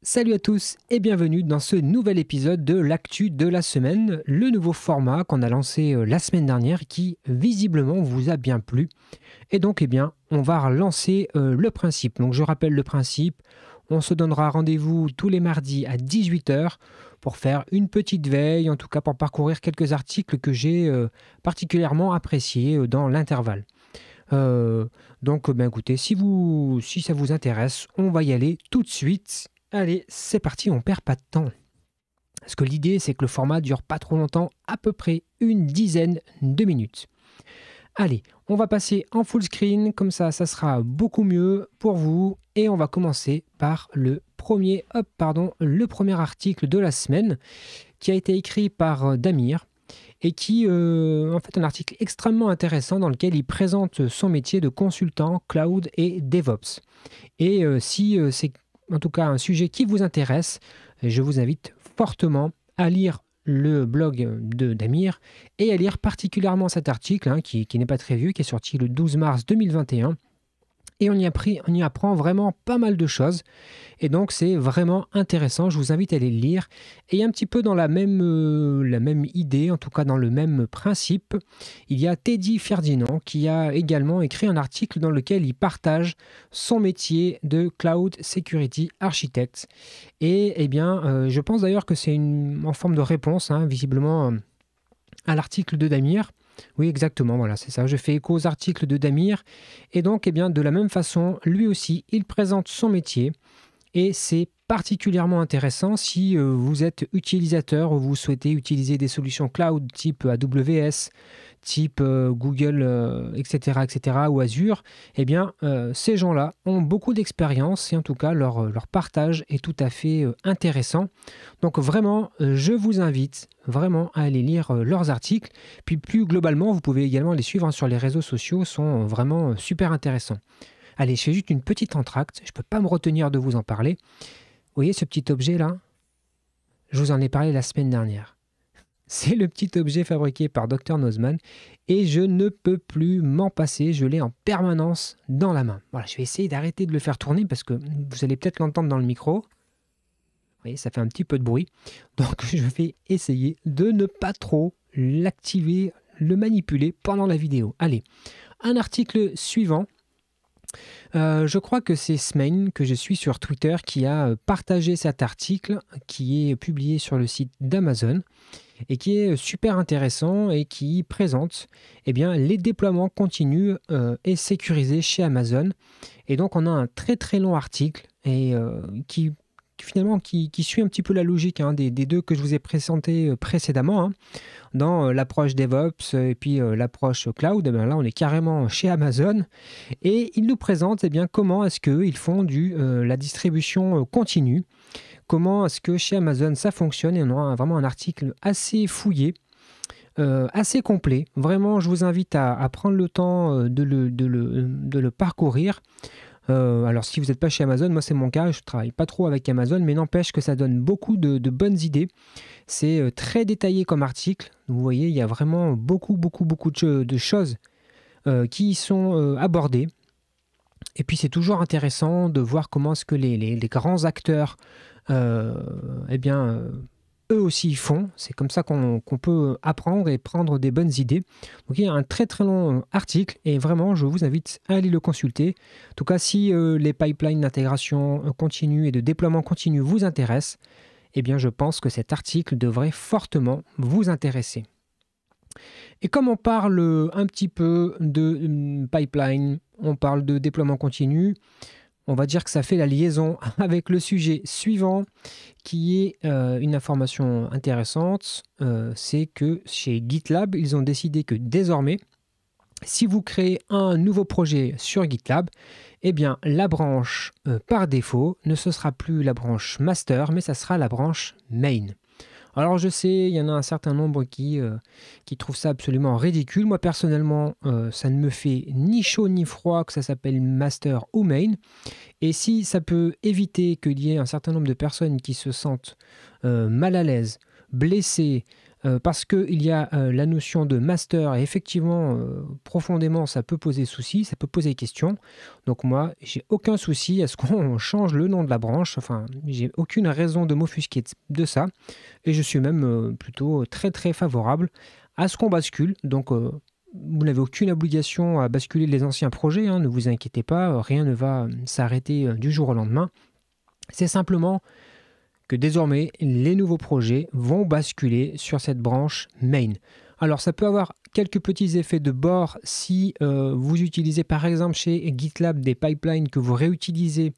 Salut à tous et bienvenue dans ce nouvel épisode de l'actu de la semaine, le nouveau format qu'on a lancé la semaine dernière qui visiblement vous a bien plu. Et donc on va relancer le principe. Donc je rappelle le principe, on se donnera rendez-vous tous les mardis à 18 h pour faire une petite veille, en tout cas pour parcourir quelques articles que j'ai particulièrement appréciés dans l'intervalle. Écoutez, si ça vous intéresse, on va y aller tout de suite. Allez, c'est parti, on perd pas de temps. Parce que l'idée, c'est que le format dure pas trop longtemps, à peu près une dizaine de minutes. Allez, on va passer en full screen, comme ça sera beaucoup mieux pour vous. Et on va commencer par le premier article de la semaine, qui a été écrit par Damir, et qui en fait un article extrêmement intéressant dans lequel il présente son métier de consultant cloud et DevOps. Et si c'est en tout cas un sujet qui vous intéresse, je vous invite fortement à lire le blog de Damir et à lire particulièrement cet article qui n'est pas très vieux, qui est sorti le 12 mars 2021. Et on y apprend vraiment pas mal de choses. Et donc, c'est vraiment intéressant. Je vous invite à aller le lire. Et un petit peu dans la même idée, en tout cas dans le même principe, il y a Teddy Ferdinand qui a également écrit un article dans lequel il partage son métier de Cloud Security Architect. Et je pense d'ailleurs que c'est en forme de réponse, visiblement, à l'article de Damir. Oui, exactement, voilà, c'est ça. Je fais écho aux articles de Damir. Et donc, de la même façon, lui aussi, il présente son métier. Et c'est particulièrement intéressant si vous êtes utilisateur ou vous souhaitez utiliser des solutions cloud type AWS, type Google, etc., ou Azure. Ces gens-là ont beaucoup d'expérience et en tout cas, leur partage est tout à fait intéressant. Donc vraiment, je vous invite vraiment à aller lire leurs articles. Puis plus globalement, vous pouvez également les suivre sur les réseaux sociaux, sont vraiment super intéressants. Allez, je fais juste une petite entracte, je ne peux pas me retenir de vous en parler. Vous voyez ce petit objet là? Je vous en ai parlé la semaine dernière. C'est le petit objet fabriqué par Dr Nozman et je ne peux plus m'en passer, je l'ai en permanence dans la main. Voilà, je vais essayer d'arrêter de le faire tourner parce que vous allez peut-être l'entendre dans le micro. Vous voyez, ça fait un petit peu de bruit. Donc je vais essayer de ne pas trop l'activer, le manipuler pendant la vidéo. Allez, un article suivant. Je crois que c'est Smain que je suis sur Twitter qui a partagé cet article qui est publié sur le site d'Amazon et qui est super intéressant et qui présente les déploiements continus et sécurisés chez Amazon. Et donc on a un très très long article et qui suit un petit peu la logique des deux que je vous ai présentés précédemment. Dans l'approche DevOps et puis l'approche cloud, là on est carrément chez Amazon et ils nous présentent comment est-ce qu'ils font la distribution continue, comment est-ce que chez Amazon ça fonctionne, et on aura vraiment un article assez fouillé, assez complet. Vraiment, je vous invite à prendre le temps de le parcourir. Alors si vous n'êtes pas chez Amazon, moi c'est mon cas, je ne travaille pas trop avec Amazon, mais n'empêche que ça donne beaucoup de bonnes idées. C'est très détaillé comme article. Vous voyez, il y a vraiment beaucoup de choses qui sont abordées. Et puis c'est toujours intéressant de voir comment est-ce que les grands acteurs eux aussi font. C'est comme ça qu'on peut apprendre et prendre des bonnes idées. Donc il y a un très très long article et vraiment je vous invite à aller le consulter. En tout cas, si les pipelines d'intégration continue et de déploiement continu vous intéressent, je pense que cet article devrait fortement vous intéresser. Et comme on parle un petit peu de pipeline, on parle de déploiement continu, on va dire que ça fait la liaison avec le sujet suivant, qui est une information intéressante. C'est que chez GitLab, ils ont décidé que désormais, si vous créez un nouveau projet sur GitLab, la branche par défaut ne ce sera plus la branche master, mais ça sera la branche main. Alors je sais, il y en a un certain nombre qui trouvent ça absolument ridicule. Moi personnellement, ça ne me fait ni chaud ni froid que ça s'appelle master ou main. Et si ça peut éviter qu'il y ait un certain nombre de personnes qui se sentent mal à l'aise, blessées, parce qu'il y a la notion de master et effectivement, profondément, ça peut poser souci, ça peut poser question. Donc moi, j'ai aucun souci à ce qu'on change le nom de la branche, enfin, j'ai aucune raison de m'offusquer de ça, et je suis même plutôt très très favorable à ce qu'on bascule. Donc vous n'avez aucune obligation à basculer les anciens projets, hein, ne vous inquiétez pas, rien ne va s'arrêter du jour au lendemain. C'est simplement que désormais, les nouveaux projets vont basculer sur cette branche main. Alors, ça peut avoir quelques petits effets de bord si vous utilisez par exemple chez GitLab des pipelines que vous réutilisez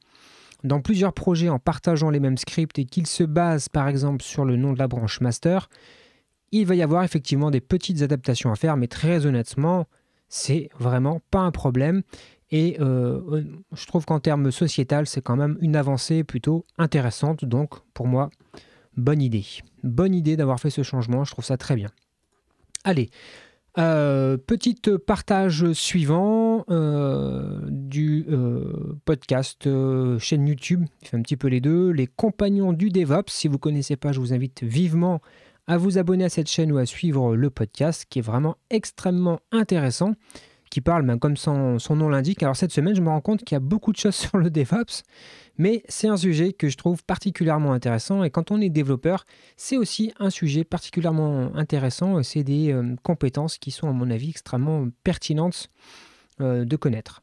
dans plusieurs projets en partageant les mêmes scripts et qu'ils se basent par exemple sur le nom de la branche master. Il va y avoir effectivement des petites adaptations à faire, mais très honnêtement, c'est vraiment pas un problème. Et je trouve qu'en termes sociétal, c'est quand même une avancée plutôt intéressante. Donc, pour moi, bonne idée. Bonne idée d'avoir fait ce changement, je trouve ça très bien. Allez, petit partage suivant du podcast chaîne YouTube. Il fait un petit peu les deux. Les compagnons du DevOps. Si vous ne connaissez pas, je vous invite vivement à vous abonner à cette chaîne ou à suivre le podcast qui est vraiment extrêmement intéressant, qui parle, comme son nom l'indique. Alors cette semaine, je me rends compte qu'il y a beaucoup de choses sur le DevOps, mais c'est un sujet que je trouve particulièrement intéressant. Et quand on est développeur, c'est aussi un sujet particulièrement intéressant. C'est des compétences qui sont, à mon avis, extrêmement pertinentes de connaître.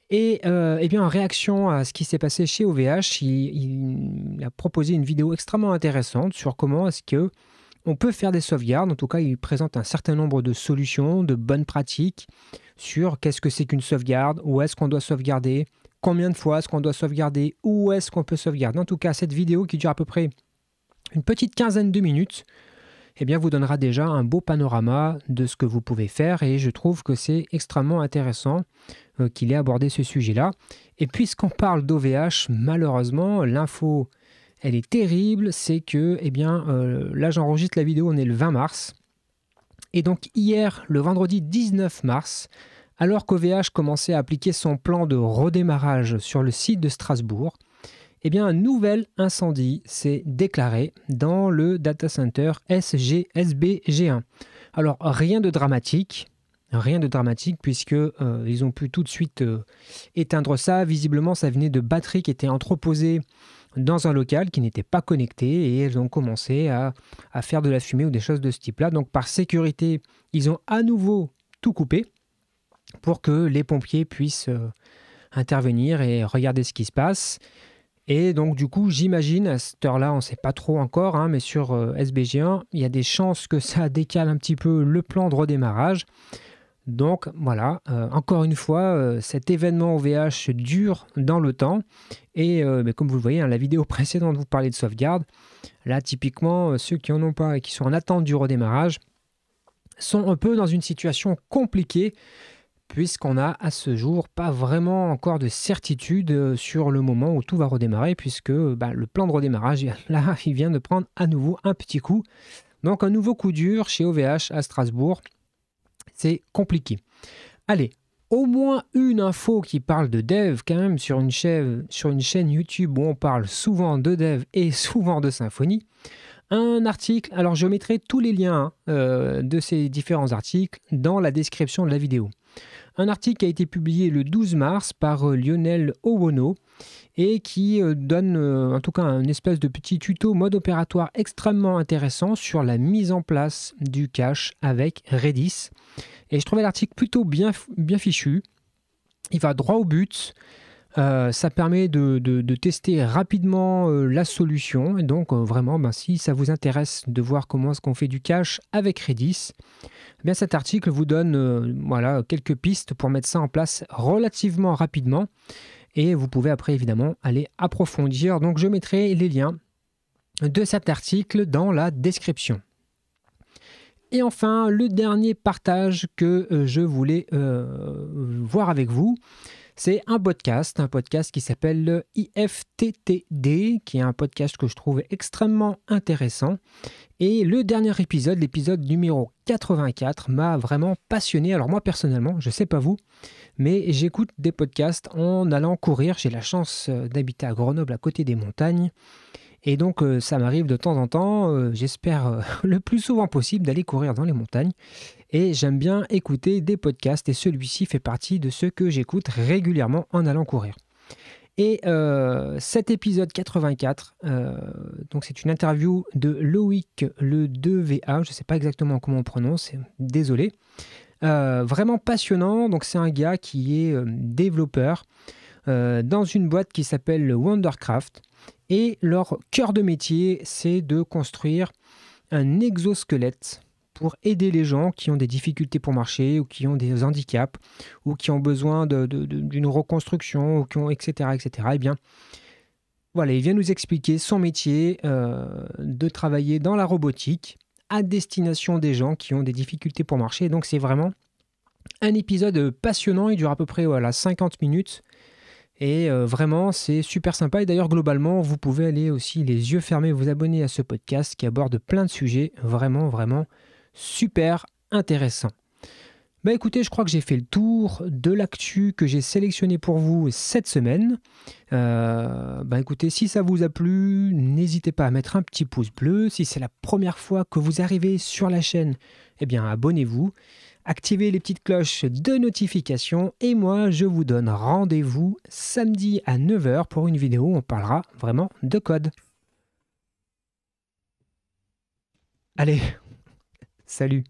Et bien, en réaction à ce qui s'est passé chez OVH, il a proposé une vidéo extrêmement intéressante sur comment est-ce que on peut faire des sauvegardes. En tout cas, il présente un certain nombre de solutions, de bonnes pratiques sur qu'est-ce que c'est qu'une sauvegarde, où est-ce qu'on doit sauvegarder, combien de fois est-ce qu'on doit sauvegarder, où est-ce qu'on peut sauvegarder. En tout cas, cette vidéo qui dure à peu près une petite quinzaine de minutes, vous donnera déjà un beau panorama de ce que vous pouvez faire et je trouve que c'est extrêmement intéressant qu'il ait abordé ce sujet-là. Et puisqu'on parle d'OVH, malheureusement, l'info elle est terrible, c'est que, là j'enregistre la vidéo, on est le 20 mars. Et donc hier, le vendredi 19 mars, alors qu'OVH commençait à appliquer son plan de redémarrage sur le site de Strasbourg, un nouvel incendie s'est déclaré dans le data center SGSB-G1. Alors rien de dramatique puisque ils ont pu tout de suite éteindre ça. Visiblement, ça venait de batteries qui étaient entreposées dans un local qui n'était pas connecté et elles ont commencé à faire de la fumée ou des choses de ce type-là. Donc par sécurité, ils ont à nouveau tout coupé pour que les pompiers puissent intervenir et regarder ce qui se passe. Et donc du coup, j'imagine, à cette heure-là, on ne sait pas trop encore, mais sur SBG1, il y a des chances que ça décale un petit peu le plan de redémarrage. Donc voilà, encore une fois, cet événement OVH dure dans le temps et comme vous le voyez, la vidéo précédente vous parlait de sauvegarde. Là, typiquement, ceux qui n'en ont pas et qui sont en attente du redémarrage sont un peu dans une situation compliquée puisqu'on n'a à ce jour pas vraiment encore de certitude sur le moment où tout va redémarrer puisque le plan de redémarrage, là, il vient de prendre à nouveau un petit coup. Donc un nouveau coup dur chez OVH à Strasbourg. C'est compliqué. Allez, au moins une info qui parle de dev quand même sur une chaîne YouTube où on parle souvent de dev et souvent de Symfony. Un article, alors je mettrai tous les liens de ces différents articles dans la description de la vidéo. Un article qui a été publié le 12 mars par Lionel Owono et qui donne en tout cas un espèce de petit tuto mode opératoire extrêmement intéressant sur la mise en place du cache avec Redis. Et je trouvais l'article plutôt bien fichu. Il va droit au but. Ça permet de tester rapidement la solution. Et donc vraiment, si ça vous intéresse de voir comment est-ce qu'on fait du cache avec Redis, cet article vous donne quelques pistes pour mettre ça en place relativement rapidement. Et vous pouvez après évidemment aller approfondir. Donc je mettrai les liens de cet article dans la description. Et enfin, le dernier partage que je voulais voir avec vous, c'est un podcast qui s'appelle IFTTD, qui est un podcast que je trouve extrêmement intéressant. Et le dernier épisode, l'épisode numéro 84, m'a vraiment passionné. Alors moi personnellement, je ne sais pas vous, mais j'écoute des podcasts en allant courir. J'ai la chance d'habiter à Grenoble, à côté des montagnes. Et donc, ça m'arrive de temps en temps, j'espère le plus souvent possible, d'aller courir dans les montagnes. Et j'aime bien écouter des podcasts et celui-ci fait partie de ceux que j'écoute régulièrement en allant courir. Et cet épisode 84, donc c'est une interview de Loïc le 2VA, je ne sais pas exactement comment on prononce, désolé. Vraiment passionnant, donc c'est un gars qui est développeur dans une boîte qui s'appelle Wondercraft. Et leur cœur de métier, c'est de construire un exosquelette pour aider les gens qui ont des difficultés pour marcher ou qui ont des handicaps ou qui ont besoin d'une reconstruction ou qui ont, etc., etc. Eh bien, voilà, il vient nous expliquer son métier de travailler dans la robotique à destination des gens qui ont des difficultés pour marcher. Donc, c'est vraiment un épisode passionnant. Il dure à peu près 50 minutes. Et vraiment, c'est super sympa. Et d'ailleurs, globalement, vous pouvez aller aussi les yeux fermés vous abonner à ce podcast qui aborde plein de sujets vraiment, vraiment super intéressants. Bah écoutez, je crois que j'ai fait le tour de l'actu que j'ai sélectionné pour vous cette semaine. Bah écoutez, si ça vous a plu, n'hésitez pas à mettre un petit pouce bleu. Si c'est la première fois que vous arrivez sur la chaîne, eh bien abonnez-vous. Activez les petites cloches de notification et moi je vous donne rendez-vous samedi à 9h pour une vidéo où on parlera vraiment de code. Allez, salut!